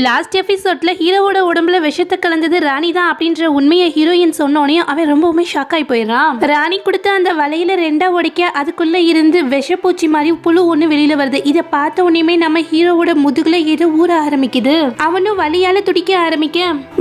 Last எபிசோட்ல ஹீரோவோட உடம்புல விஷத்தை கலந்தது ராணி தான் அப்படின்ற உண்மையை ஹீரோயின் சொன்னோனே அவன் ரொம்பவுமே ஷாக் ஆகி போயிடறான். ராணி கொடுத்த அந்த வலையில ரெண்டா உடைக்க அதுக்குள்ள இருந்து விஷப்பூச்சி மாதிரி புழு ஒண்ணு வெளியில வருது. இதை பார்த்த உடனே நம்ம ஹீரோவோட முதுகுல ஏதோ ஊற ஆரம்பிக்குது. அவனும் வலியால துடிக்க ஆரம்பிக்க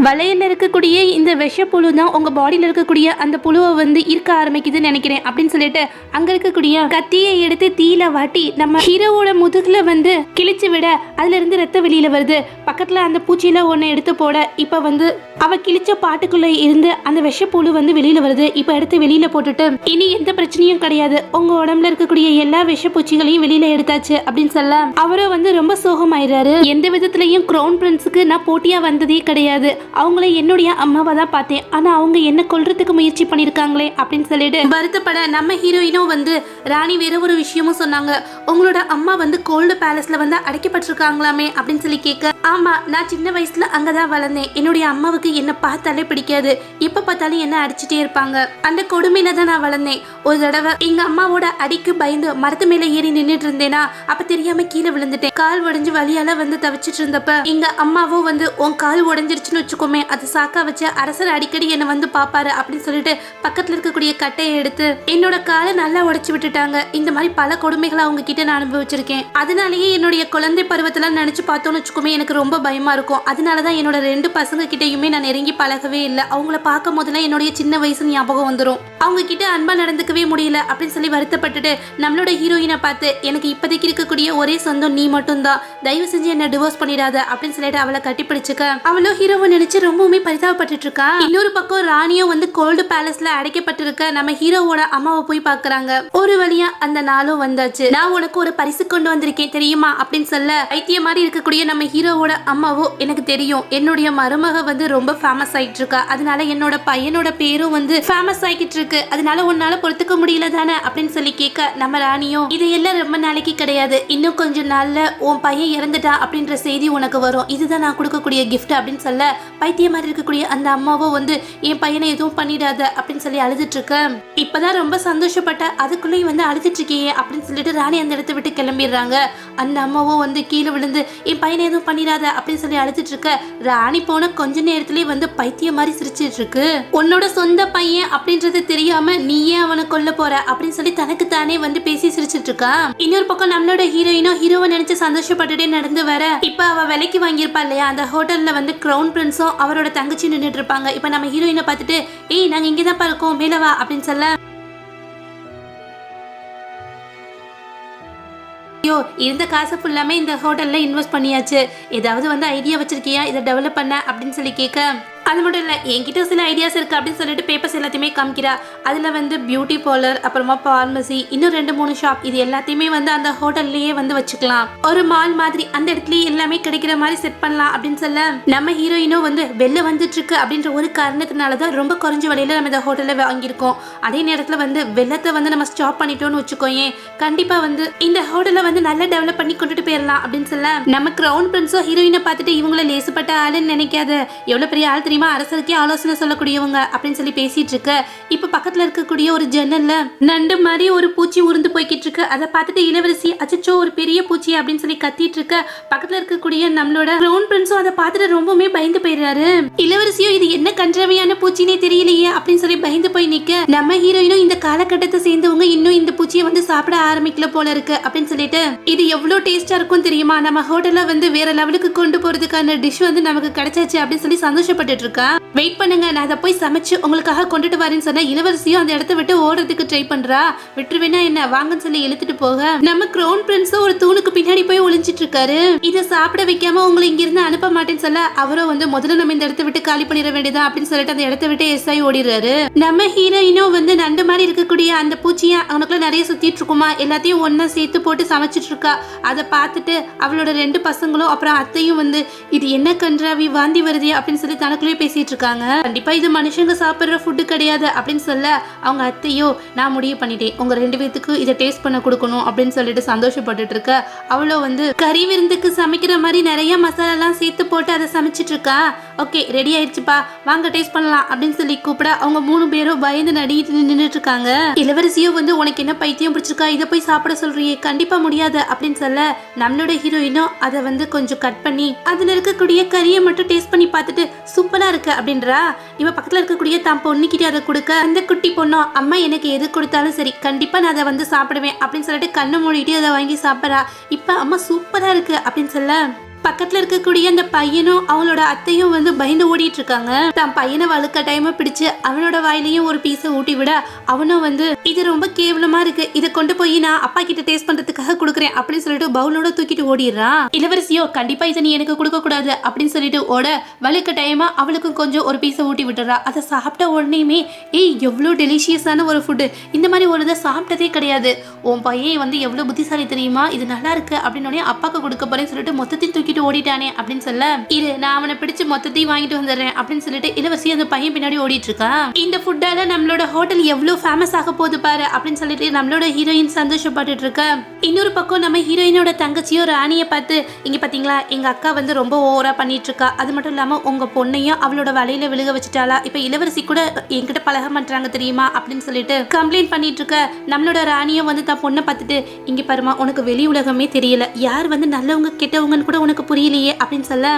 வலையில இருக்கக்கூடிய இந்த விஷப்புழு தான் உங்க பாடியில இருக்கக்கூடிய அந்த புழுவை வந்து இருக்க ஆரம்பிக்குதுன்னு நினைக்கிறேன் அப்படின்னு சொல்லிட்டு அங்க இருக்கக்கூடிய கத்தியை எடுத்து தீயில வாட்டி நம்ம ஹீரோவோட முதுகுல வந்து கிழிச்சு விட அதுல இருந்து ரத்தம் வெளியில வருது. பக்கத்துல அந்த பூச்சியில ஒண்ணு எடுத்து போட இப்ப வந்து அவ கிழிச்ச பாட்டுக்குள்ள இருந்து அந்த விஷப்புழு வந்து வெளியில வருது. இப்ப எடுத்து வெளியில போட்டுட்டு இனி எந்த பிரச்சனையும் கிடையாது, உங்க உடம்புல இருக்கக்கூடிய எல்லா விஷப்பூச்சிகளையும் வெளியில எடுத்தாச்சு அப்படின்னு சொல்ல அவரும் வந்து ரொம்ப சோகமாயிடுறாரு. எந்த விதத்திலையும் கிரவுன் பிரின்ஸுக்கு நான் போட்டியா வந்ததே கிடையாது, அவங்கள என்னுடைய அம்மாவா தான் பார்த்தேன், ஆனா அவங்க என்ன கொல்றதுக்கு முயற்சி பண்ணிருக்காங்களே அப்படின்னு சொல்லிட்டு வருத்தப்பட நம்ம ஹீரோயினும் வந்து ராணி வேற ஒரு விஷயமும் சொன்னாங்க. உங்களோட அம்மா வந்து கோல்டு பேலஸ்ல வந்து அடைக்கப்பட்டிருக்காங்களாமே அப்படின்னு சொல்லி கேட்க, ஆமா நான் சின்ன வயசுல அங்கதான் வளர்ந்தேன், என்னுடைய அம்மாவுக்கு என்ன பார்த்தாலே பிடிக்காது, எப்ப பார்த்தாலும் என்ன அடிச்சுட்டே இருப்பாங்க, அந்த கொடுமையில தான் நான் வளர்ந்தேன். ஒரு தடவை எங்க அம்மாவோட அடிக்கு பயந்து மரத்து மேல ஏறி நின்றுட்டு இருந்தேனா அப்ப தெரியாம கீழே விழுந்துட்டேன். கால் உடைஞ்சு வலியால வந்து தவிச்சிட்டு இருந்தப்ப எங்க அம்மாவும் வந்து உன் கால் உடைஞ்சிருச்சுன்னு வச்சுக்கோமே அது சாக்கா வச்சு அரசர் அடிக்கடி என்ன வந்து பாப்பாரு அப்படின்னு சொல்லிட்டு பக்கத்துல இருக்கக்கூடிய கட்டையை எடுத்து என்னோட காலை நல்லா உடைச்சு விட்டுட்டாங்க. இந்த மாதிரி பல கொடுமைகளை அவங்க கிட்ட நான் அனுபவிச்சிருக்கேன். அதனாலேயே என்னுடைய குழந்தை பருவத்துல நினைச்சு பார்த்தோன்னு வச்சுக்கோமே எனக்கு ரொம்ப பயமா இருக்கும். அதனாலதான் என்னோட 2 பசங்க கிட்டயுமே நான் நெருங்கி பழகவே இல்லை. அவங்கள பார்க்கும் போதெல்லாம் என்னுடைய சின்ன வயசு ஞாபகம் வந்துடும். அவங்க கிட்ட அன்பா நடந்துக்கவே முடியல அப்படின்னு சொல்லி வருத்தப்பட்டுட்டு நம்மளோட ஹீரோயினை பார்த்து எனக்கு இப்போதைக்கு இருக்கக்கூடிய ஒரே சொந்தம் நீ மட்டும் தான், தயவு செஞ்சு என்ன டிவோர்ஸ் பண்ணிடாத அப்படின்னு சொல்லிட்டு அவளை கட்டி பிடிச்சுக்க அவளும் ஹீரோவை நினைச்சு ரொம்பவுமே பரிதாபப்பட்டு இருக்கா. இன்னொரு பக்கம் ராணியும் வந்து கோல்டு பேலஸ்ல அடைக்கப்பட்டிருக்க நம்ம ஹீரோவோட அம்மாவை போய் பாக்குறாங்க. ஒரு வழியா அந்த நாளும் வந்தாச்சு. நான் உனக்கு ஒரு பரிசு கொண்டு வந்திருக்கேன் தெரியுமா அப்படின்னு சொல்ல வைத்திய மாதிரி இருக்கக்கூடிய நம்ம ஹீரோவோட அம்மாவோ எனக்கு தெரியும், என்னுடைய மருமக வந்து ரொம்ப ஃபேமஸ் ஆயிட்டு இருக்கா, அதனால என்னோட பையனோட பேரும் வந்து ஃபேமஸ் ஆகிட்டு இருக்கு, அதனால உன்னால பொறுத்துக்க முடியல தானே அப்படின்னு சொல்லி கேட்க நம்ம ராணியும் இதையெல்லாம் ரொம்ப நாளைக்கு கிடையாது, இன்னும் கொஞ்சம் நாள்ல உன் பையன் இறந்துட்டா அப்படின்ற செய்தி உனக்கு வரும், இதுதான் நான் கொடுக்கக்கூடிய கிஃப்ட் அப்படின்னு சொல்ல பைத்திய மாதிரி இருக்கக்கூடிய அந்த அம்மாவோ வந்து என் பையனை எதுவும் பண்ணிடாத அப்படின்னு சொல்லி அழுதுட்டு இருக்க இப்பதான் ரொம்ப சந்தோஷப்பட்ட அதுக்குள்ளேயும் வந்து அழுதுட்டு இருக்கியே அப்படின்னு சொல்லிட்டு ராணி அந்த இடத்த விட்டு கிளம்பிடுறாங்க. அந்த அம்மாவும் வந்து கீழே விழுந்து என் பையனை எதுவும் பண்ணிடாத அப்படின்னு சொல்லி அழுதுட்டு இருக்க ராணி போன கொஞ்ச நேரத்திலேயே வந்து பைத்திய மாதிரி சிரிச்சிட்டு இருக்கு. உன்னோட சொந்த பையன் அப்படின்றது தெரியாம நீயே அவனை கொல்ல போற அப்படின்னு சொல்லி தனக்கு தானே வந்து பேசி சிரிச்சிட்டு இருக்கா. இன்னொரு பக்கம் நம்மளோட ஹீரோயினோ ஹீரோவை நினைச்சு சந்தோஷப்பட்டுட்டே நடந்து வர இப்ப அவ விலைக்கு வாங்கியிருப்பா இல்லையா அந்த ஹோட்டல்ல வந்து கிரவுன் பிரின்ஸும் அவரோட தங்கச்சி நின்றுட்டு இருப்பாங்க. இப்ப நம்ம ஹீரோயினை பார்த்துட்டு ஏய் நாங்க இங்கதான் இருக்கோம் மேலவா அப்படின்னு சொல்ல இருந்த காசு ஃபுல்லாமே இந்த ஹோட்டல்ல இன்வெஸ்ட் பண்ணியாச்சு, ஏதாவது வந்து ஐடியா வச்சிருக்கியா இதை டெவலப் பண்ண அப்படின்னு சொல்லி கேட்க அது மட்டும் இல்லை என்கிட்ட சில ஐடியாஸ் இருக்குது அப்படின்னு சொல்லிட்டு பேப்பர்ஸ் எல்லாத்தையுமே காமிக்கிறா. அதில் வந்து பியூட்டி பார்லர் அப்புறமா பார்மசி இன்னும் 2-3 ஷாப் இது எல்லாத்தையுமே வந்து அந்த ஹோட்டல்லையே வந்து வச்சுக்கலாம், ஒரு மால் மாதிரி அந்த இடத்துலயே எல்லாமே கிடைக்கிற மாதிரி செட் பண்ணலாம் அப்படின்னு சொல்ல நம்ம ஹீரோயினும் வந்து வெளில வந்துட்டு இருக்கு அப்படின்ற ஒரு காரணத்தினால தான் ரொம்ப குறைஞ்ச விலையில நம்ம இந்த ஹோட்டலில் வாங்கியிருக்கோம். அதே நேரத்தில் வந்து வெள்ளத்தை வந்து நம்ம ஸ்டாப் பண்ணிட்டோம்னு வச்சுக்கோயே கண்டிப்பாக வந்து இந்த ஹோட்டலை வந்து நல்லா டெவலப் பண்ணி கொண்டுட்டு போயிடலாம் அப்படின்னு சொல்ல நம்ம கிரவுன் பிரின்ஸோ ஹீரோயினை பார்த்துட்டு இவங்கள லேசுப்பட்ட ஆளுன்னு நினைக்காத, எவ்வளோ பெரிய ஆள் தெரியுமா, அரசருக்கே ஆலோசனை சொல்லக்கூடியவங்க அப்படின்னு சொல்லி பேசிட்டு இருக்க இப்ப பக்கத்துல இருக்கக்கூடிய ஒரு ஜன்னல்ல நண்டு மாதிரி ஒரு பூச்சி உருந்து போய்கிட்டு இருக்கு. அதை பார்த்துட்டு இளவரசி அச்சோ ஒரு பெரிய பூச்சி அப்படின்னு சொல்லி கத்திட்டு இருக்க பக்கத்துல இருக்கக்கூடிய நம்மளோட கிரவுன் பிரின்ஸும் அதை பார்த்துட்டு ரொம்பவுமே பயந்து போயிடுறாரு. இளவரசியும் இது என்ன கன்றவையான பூச்சினே தெரியலையே அப்படின்னு சொல்லி பயந்து போய் நிக்க நம்ம ஹீரோயினும் இந்த காலகட்டத்தை சேர்ந்தவங்க இன்னும் இந்த பூச்சியை வந்து சாப்பிட ஆரம்பிக்கல போல இருக்கு அப்படின்னு சொல்லிட்டு இது எவ்வளவு டேஸ்டா இருக்கும் தெரியுமா, நம்ம ஹோட்டல்ல வந்து வேற லெவலுக்கு கொண்டு போறதுக்கான டிஷ் வந்து நமக்கு கிடைச்சாச்சு அப்படின்னு சொல்லி சந்தோஷப்பட்டு இருக்கா. வெயிட் பண்ணுங்க நான் அதை போய் சமைச்சு உங்களுக்காக கொண்டுட்டு வரேன்னு சொன்ன இளவரசியும் அந்த இடத்த விட்டு ஓடுறதுக்கு ட்ரை பண்றா. விட்டுருவேனா என்ன வாங்கன்னு சொல்லி இழுத்துட்டு போக நம்ம கிரவுன் பிரின்ஸும் ஒரு தூணுக்கு பின்னாடி போய் ஒளிஞ்சிட்டு இருக்காரு. இதை சாப்பிட வைக்காம உங்களை இங்க இருந்து அனுப்ப மாட்டேன்னு சொல்ல அவரும் வந்து முதல்ல நம்ம இந்த இடத்த விட்டு காலி பண்ணிட வேண்டியதா அப்படின்னு சொல்லிட்டு அந்த இடத்த விட்டு எஸ்ஐ ஓடிடுறாரு. நம்ம ஹீரோயினும் வந்து நண்டு மாதிரி இருக்கக்கூடிய அந்த பூச்சியை அவனுக்குள்ள நிறைய சுத்திட்டு இருக்குமா எல்லாத்தையும் ஒன்னா சேர்த்து போட்டு சமைச்சிட்டு இருக்கா. அதை பார்த்துட்டு அவளோட 2 பசங்களும் அப்புறம் அத்தையும் வந்து இது என்ன கன்றாவி வாந்தி வருது அப்படின்னு சொல்லி தனக்குள்ளே பேசிட்டு இருக்காங்க. கண்டிப்பா இது மனுஷங்க சாப்பிடுற ஃபுட்டு கிடையாது அப்படின்னு சொல்ல அவங்க அத்தையோ நான் முடிவு பண்ணிட்டேன் உங்க 2 பேத்துக்கு இதை டேஸ்ட் பண்ண கொடுக்கணும் அப்படின்னு சொல்லிட்டு சந்தோஷப்பட்டுட்டு இருக்க அவ்வளோ வந்து கறி விருந்துக்கு சமைக்கிற மாதிரி நிறைய மசாலா எல்லாம் சேர்த்து போட்டு அதை சமைச்சிட்டு இருக்கா. ஓகே ரெடி ஆயிடுச்சுப்பா வாங்க டேஸ்ட் பண்ணலாம் அப்படின்னு சொல்லி கூப்பிட அவங்க 3 பேரும் பயந்து நடிட்டு நின்றுட்டு இருக்காங்க. இளவரசியும் வந்து உனக்கு என்ன பைத்தியம் பிடிச்சிருக்கா, இதை போய் சாப்பிட சொல்றியே, கண்டிப்பா முடியாது அப்படின்னு சொல்ல நம்மளோட ஹீரோயினும் அதை வந்து கொஞ்சம் கட் பண்ணி அதுல இருக்கக்கூடிய கறியை மட்டும் டேஸ்ட் பண்ணி பார்த்துட்டு சூப்பரா இருக்கு அப்படின்றா. இவ பக்கத்துல இருக்கக்கூடிய தான் பொண்ணுக்கிட்டே அதை கொடுக்க அந்த குட்டி பொண்ணும் அம்மா எனக்கு எது கொடுத்தாலும் சரி கண்டிப்பா நான் அதை வந்து சாப்பிடுவேன் அப்படின்னு சொல்லிட்டு கண்ணை மூடிட்டு அதை வாங்கி சாப்பிட்றா. இப்ப அம்மா சூப்பரா இருக்கு அப்படின்னு சொல்ல பக்கத்துல இருக்கக்கூடிய அந்த பையனும் அவங்களோட அத்தையும் வந்து பயந்து ஓடிட்டு இருக்காங்க. தான் பையனை வலுக்கட்டாயமா பிடிச்சு அவனோட வாயிலையும் ஒரு பீஸை ஊட்டி விட அவனும் வந்து இது ரொம்ப கேவலமா இருக்கு, இதை கொண்டு போய் நான் அப்பா கிட்ட டேஸ்ட் பண்றதுக்காக கொடுக்குறேன் அப்படின்னு சொல்லிட்டு பவுலோட தூக்கிட்டு ஓடிடுறான். இளவரசியோ கண்டிப்பா இதை நீ எனக்கு கொடுக்க கூடாது அப்படின்னு சொல்லிட்டு ஓட வலுக்கட்டாயமா அவளுக்கும் கொஞ்சம் ஒரு பீஸை ஊட்டி விட்டுறா. அதை சாப்பிட்ட உடனேயுமே ஏய் எவ்வளோ டெலிஷியஸான ஒரு ஃபுட்டு, இந்த மாதிரி ஒரு இதை சாப்பிட்டதே கிடையாது, உன் பையன் வந்து எவ்வளவு புத்திசாலி தெரியுமா, இது நல்லா இருக்கு அப்படின்னு அப்பாக்கு கொடுக்க போறேன்னு சொல்லிட்டு மொத்தத்தையும் தூக்கி ஓடிட்டானே அப்படின்னு சொல்ல இரு நான் அவனை பிடிச்சு மொத்தத்தையும் வாங்கிட்டு வந்துடுறேன் அப்படின்னு சொல்லிட்டு இளவரசி அந்த பையன் பின்னாடி ஓடிட்டு இருக்கான். இந்த ஃபுட்டால நம்மளோட ஹோட்டல் எவ்வளவு ஃபேமஸ் ஆக போகுது பாரு அப்படின்னு சொல்லிட்டு நம்மளோட ஹீரோயின் சந்தோஷப்பட்டுட்டு இருக்க. இன்னொரு பக்கம் நம்ம ஹீரோயினோட தங்கச்சியோ ராணியை பார்த்து இங்க பாத்தீங்களா எங்க அக்கா வந்து ரொம்ப ஓவரா பண்ணிட்டு இருக்கா, அது மட்டும் இல்லாம உங்க பொண்ணையும் அவளோட வலையில விழுக வச்சுட்டாளா, இப்ப இளவரசி கூட என்கிட்ட பழக மாட்டாங்க தெரியுமா அப்படின்னு சொல்லிட்டு கம்ப்ளைண்ட் பண்ணிட்டு இருக்க. நம்மளோட ராணியும் வந்து தான் பொண்ணை பார்த்துட்டு இங்க பாருமா உனக்கு வெளி உலகமே தெரியல, யார் வந்து நல்லவங்க கெட்டவங்கன்னு கூட உனக்கு புரியலையே அப்படின்னு சொல்ல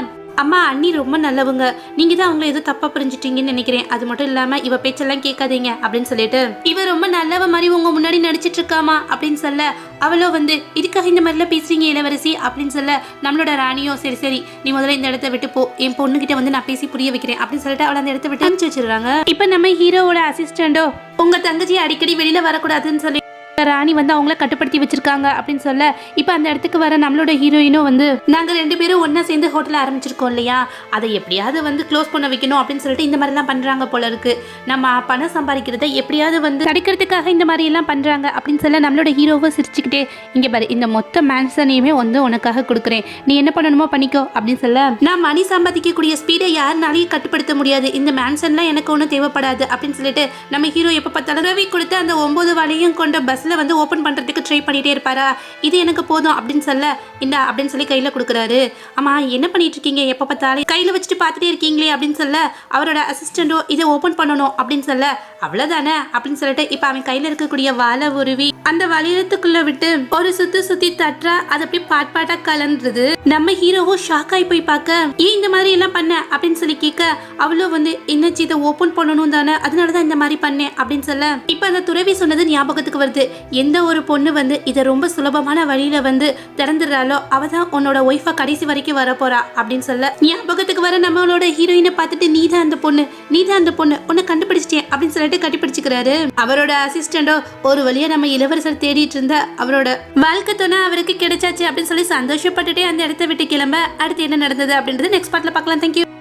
அம்மா அண்ணி ரொம்ப நல்லவங்க, நீங்க தான் அவங்கள ஏதோ தப்பா புரிஞ்சுட்டீங்கன்னு நினைக்கிறேன், அது மட்டும் இல்லாம இவ பேச்செல்லாம் கேட்காதீங்க அப்படின்னு சொல்லிட்டு இவ ரொம்ப நல்லவ மாதிரி உங்க முன்னாடி நடிச்சிட்டு இருக்காமா அப்படின்னு சொல்ல அவளோ வந்து இதுக்காக இந்த மாதிரிலாம் பேசுறீங்க இளவரசி அப்படின்னு சொல்ல நம்மளோட ராணியோ சரி சரி நீ முதல்ல இந்த இடத்த விட்டு போ, என் பொண்ணுகிட்ட வந்து நான் பேசி புரிய வைக்கிறேன் அப்படின்னு சொல்லிட்டு அவளை அந்த இடத்த விட்டு அனுப்பிச்சு வச்சிருக்காங்க. இப்ப நம்ம ஹீரோவோட அசிஸ்டண்டோ உங்க தங்கச்சி அடிக்கடி வெளியில வரக்கூடாதுன்னு சொல்லி ராணி வந்து அவங்கள கட்டுப்படுத்தி வச்சிருக்காங்க அப்படின்னு சொல்ல இப்ப அந்த இடத்துக்கு வர நம்மளோட ஹீரோயினும் வந்து நாங்க 2 பேரும் ஒன்னா சேர்ந்து ஹோட்டல் ஆரம்பிச்சிருக்கோம் இல்லையா, அதை எப்படியாவது வந்து க்ளோஸ் பண்ண வைக்கணும் அப்படின்னு சொல்லிட்டு இந்த மாதிரி எல்லாம் பண்றாங்க போல இருக்கு, நம்ம பணம் சம்பாதிக்கிறத எப்படியாவது வந்து தடுக்கிறதுக்காக இந்த மாதிரி எல்லாம் பண்றாங்க அப்படின்னு சொல்ல நம்மளோட ஹீரோவை சிரிச்சுக்கிட்டே இங்க பாரு இந்த மொத்த மேன்சனையுமே வந்து உனக்காக கொடுக்குறேன், நீ என்ன பண்ணணுமோ பண்ணிக்கோ அப்படின்னு சொல்ல நான் மணி சம்பாதிக்கக்கூடிய ஸ்பீடை யாருனாலையும் கட்டுப்படுத்த முடியாது, இந்த மேன்சன்லாம் எனக்கு ஒன்றும் தேவைப்படாது அப்படின்னு சொல்லிட்டு நம்ம ஹீரோ எப்ப பார்த்தாலும் ரவி கொடுத்து அந்த 9 வலையும் கொண்ட பஸ்ல வந்து ஓபன் பண்றதுக்கு ட்ரை பண்ணிட்டே இருப்பாரா, இது எனக்கு போதும் அப்படின்னு சொல்ல இந்த அப்படின்னு சொல்லி கையில கொடுக்குறாரு. ஆமா என்ன பண்ணிட்டு இருக்கீங்க எப்ப பார்த்தாலும் கையில வச்சுட்டு பார்த்துட்டே இருக்கீங்களே அப்படின்னு சொல்ல அவரோட அசிஸ்டண்டோ இதை ஓபன் பண்ணணும் அப்படின்னு சொல்ல அவ்வளவுதானே அப்படின்னு சொல்லிட்டு இப்ப அவன் கையில இருக்கக்கூடிய வாழை உருவி அந்த வளையத்துக்குள்ள விட்டு ஒரு சுத்தி தட்டுறா, அது அப்படியே பாட்பாட்டா கலந்துருது. நம்ம ஹீரோவோ ஷாக் ஆகி போய் பார்க்க ஏன் இந்த மாதிரி எல்லாம் பண்ண அப்படின்னு சொல்லி கேட்க அவ்வளோ வந்து என்னச்சு இதை ஓபன் பண்ணணும் தானே அதனாலதான் இந்த மாதிரி பண்ணேன் அப்படின்னு சொல்ல இப்ப அந்த துறவி சொன்னது ஞாபகத்துக்கு வருது, எந்த ஒரு பொண்ணு வந்து இதை ரொம்ப சுலபமான வழியில வந்து திறந்துடுறாளோ அவதான் உன்னோட ஒய்ஃபா கடைசி வரைக்கும் வர போறா அப்படின்னு சொல்ல ஞாபகத்துக்கு வர நம்மளோட ஹீரோயினை பார்த்துட்டு நீதான் அந்த பொண்ணு உன்னை கண்டுபிடிச்சிட்டேன் அப்படின்னு சொல்லிட்டு கட்டிப்பிடிச்சுக்கிறாரு. அவரோட அசிஸ்டண்டோ ஒரு வழியா நம்ம இளவரசர் தேடிட்டு இருந்த அவரோட வாழ்க்கை துணை அவருக்கு கிடைச்சாச்சு அப்படின்னு சொல்லி சந்தோஷப்பட்டுட்டே அந்த இடத்த விட்டு கிளம்ப அடுத்து என்ன நடந்தது அப்படின்றது நெக்ஸ்ட் பார்ட்ல பார்க்கலாம். தேங்க்யூ.